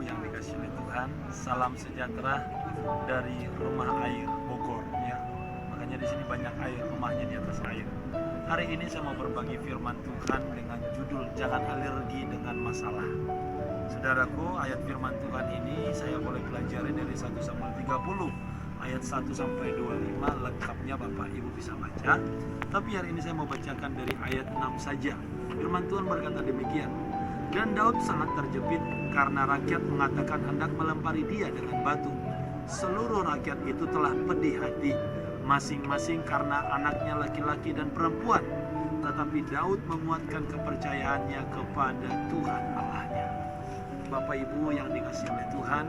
yang dikasihi oleh Tuhan, salam sejahtera dari Rumah Air Bogor ya. Makanya di sini banyak air, rumahnya di atas air. Hari ini saya mau berbagi firman Tuhan dengan judul Jangan Alergi dengan Masalah. Saudaraku, ayat firman Tuhan ini saya boleh pelajari dari 1 Samuel 30 ayat 1 sampai 25, lengkapnya Bapak Ibu bisa baca. Tapi hari ini saya mau bacakan dari ayat 6 saja. Firman Tuhan berkata demikian. Dan Daud sangat terjepit karena rakyat mengatakan hendak melempari dia dengan batu. Seluruh rakyat itu telah pedih hati, masing-masing karena anaknya laki-laki dan perempuan. Tetapi Daud menguatkan kepercayaannya kepada Tuhan Allahnya. Bapak Ibu yang dikasihi oleh Tuhan,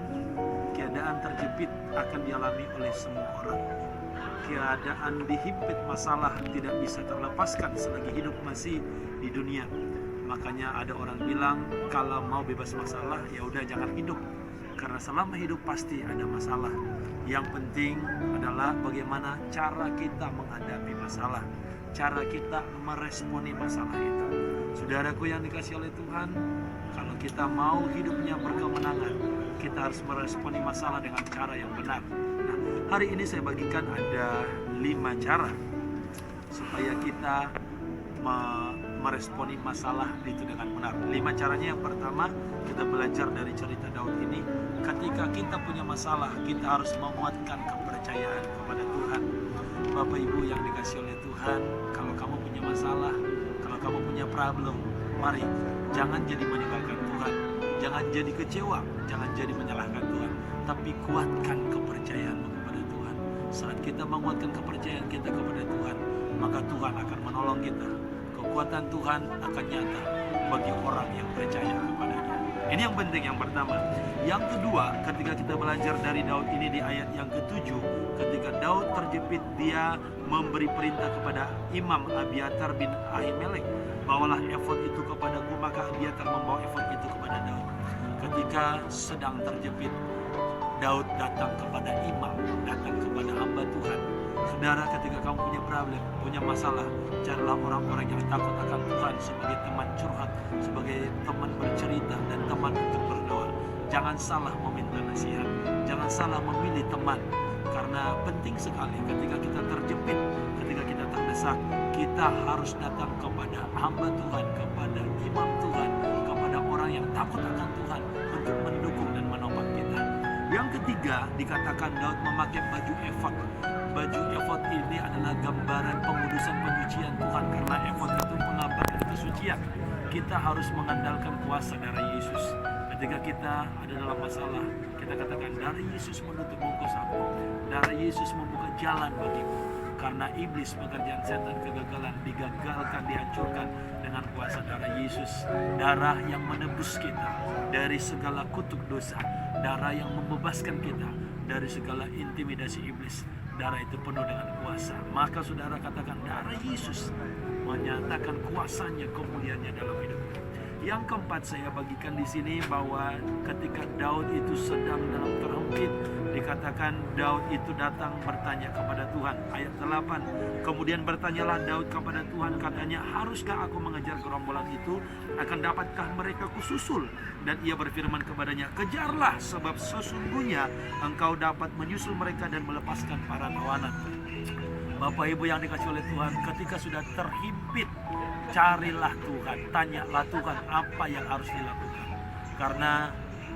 keadaan terjepit akan dialami oleh semua orang. Keadaan dihimpit masalah tidak bisa terlepaskan selagi hidup masih di dunia. Makanya ada orang bilang kalau mau bebas masalah ya udah jangan hidup. Karena selama hidup pasti ada masalah. Yang penting adalah bagaimana cara kita menghadapi masalah, cara kita meresponi masalah itu. Saudaraku yang dikasihi oleh Tuhan, kalau kita mau hidupnya berkemenangan, kita harus meresponi masalah dengan cara yang benar. Nah, hari ini saya bagikan ada 5 cara supaya kita meresponi masalah itu dengan benar. 5 caranya. Yang pertama, kita belajar dari cerita Daud ini. Ketika kita punya masalah, kita harus menguatkan kepercayaan kepada Tuhan. Bapak Ibu yang dikasihi oleh Tuhan, kalau kamu punya masalah, kalau kamu punya problem, mari jangan jadi meninggalkan Tuhan, jangan jadi kecewa, jangan jadi menyalahkan Tuhan, tapi kuatkan kepercayaanmu kepada Tuhan. Saat kita menguatkan kepercayaan kita kepada Tuhan, maka Tuhan akan menolong kita. Kekuatan Tuhan akan nyata bagi orang yang percaya kepadanya. Ini yang penting, yang pertama. Yang kedua, ketika kita belajar dari Daud ini di ayat yang ke-7, ketika Daud terjepit, dia memberi perintah kepada Imam Abiatar bin Ahimelek, bawalah efod itu kepadaku, maka Abiatar membawa efod itu kepada Daud. Ketika sedang terjepit, Daud datang kepada imam, datang kepada hamba Tuhan. Saudara, ketika kamu punya problem, punya masalah, carilah orang-orang yang takut akan Tuhan sebagai teman curhat, sebagai teman bercerita, dan teman untuk berdoa. Jangan salah meminta nasihat, jangan salah memilih teman, karena penting sekali ketika kita terjepit, ketika kita terdesak, kita harus datang kepada hamba Tuhan, kepada imam Tuhan, kepada orang yang takut akan Tuhan untuk mendukung dan menopang kita. Yang ketiga, dikatakan Daud memakai baju efod. Baju efod ini adalah gambaran pengudusan penyucian Tuhan, karena efod itu melambangkan kesucian. Kita harus mengandalkan kuasa darah Yesus. Ketika kita ada dalam masalah, kita katakan darah Yesus menutup bungkus aku, darah Yesus membuka jalan bagimu. Karena iblis, pekerjaan setan, kegagalan digagalkan, dihancurkan dengan kuasa darah Yesus. Darah yang menebus kita dari segala kutuk dosa, darah yang membebaskan kita dari segala intimidasi iblis. Darah itu penuh dengan kuasa. Maka saudara katakan darah Yesus menyatakan kuasanya, kemuliaannya dalam hidupmu. Yang keempat, saya bagikan di sini bahwa ketika Daud itu sedang dalam terhimpit, dikatakan Daud itu datang bertanya kepada Tuhan. Ayat 8, kemudian bertanyalah Daud kepada Tuhan, katanya, haruskah aku mengejar gerombolan itu? Akan dapatkah mereka kususul? Dan ia berfirman kepadanya, kejarlah, sebab sesungguhnya engkau dapat menyusul mereka dan melepaskan para tawanan. Bapak Ibu yang dikasihi oleh Tuhan, ketika sudah terhimpit, carilah Tuhan, tanyalah Tuhan apa yang harus dilakukan. Karena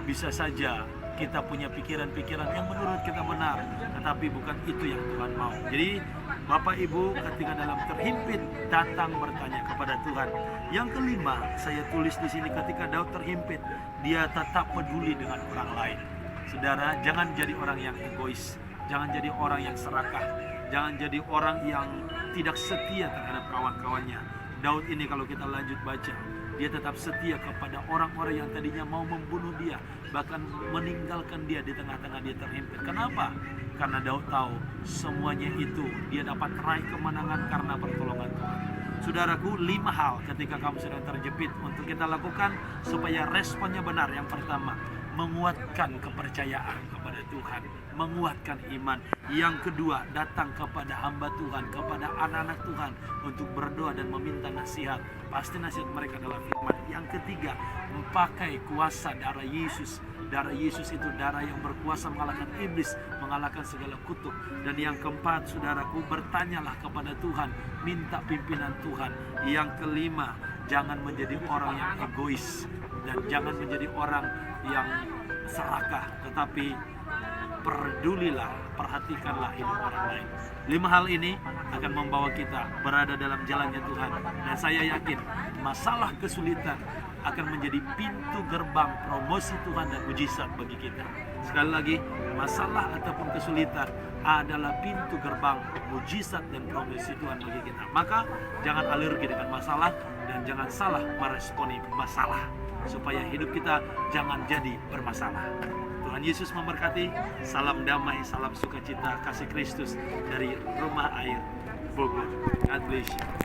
bisa saja kita punya pikiran-pikiran yang menurut kita benar, tetapi bukan itu yang Tuhan mau. Jadi Bapak Ibu ketika dalam terhimpit, datang bertanya kepada Tuhan. Yang kelima, saya tulis di sini, ketika Daud terhimpit, dia tetap peduli dengan orang lain. Saudara, jangan jadi orang yang egois, jangan jadi orang yang serakah, jangan jadi orang yang tidak setia terhadap kawan-kawannya. Daud ini kalau kita lanjut baca, dia tetap setia kepada orang-orang yang tadinya mau membunuh dia, bahkan meninggalkan dia di tengah-tengah dia terhimpit. Kenapa? Karena Daud tahu semuanya itu dia dapat raih kemenangan karena pertolongan Tuhan. Saudaraku, 5 hal ketika kamu sedang terjepit untuk kita lakukan supaya responnya benar. Yang pertama, menguatkan kepercayaan kepada Tuhan. menguatkan iman. Yang kedua, datang kepada hamba Tuhan, kepada anak-anak Tuhan untuk berdoa dan meminta nasihat. Pasti nasihat mereka adalah firman. Yang ketiga, memakai kuasa darah Yesus. Darah Yesus itu darah yang berkuasa mengalahkan iblis, mengalahkan segala kutuk. Dan yang keempat, saudaraku, bertanyalah kepada Tuhan, minta pimpinan Tuhan. Yang kelima, jangan menjadi orang yang egois dan jangan menjadi orang yang serakah, tetapi pedulilah, perhatikanlah hidup orang lain. 5 hal ini akan membawa kita berada dalam jalannya Tuhan. Dan saya yakin masalah kesulitan akan menjadi pintu gerbang promosi Tuhan dan mujizat bagi kita. Sekali lagi, masalah ataupun kesulitan adalah pintu gerbang mujizat dan promosi Tuhan bagi kita. Maka jangan alergi dengan masalah dan jangan salah meresponi masalah, supaya hidup kita jangan jadi bermasalah. Tuhan Yesus memberkati. Salam damai, salam sukacita, kasih Kristus dari Rumah Air Bogor. God bless you.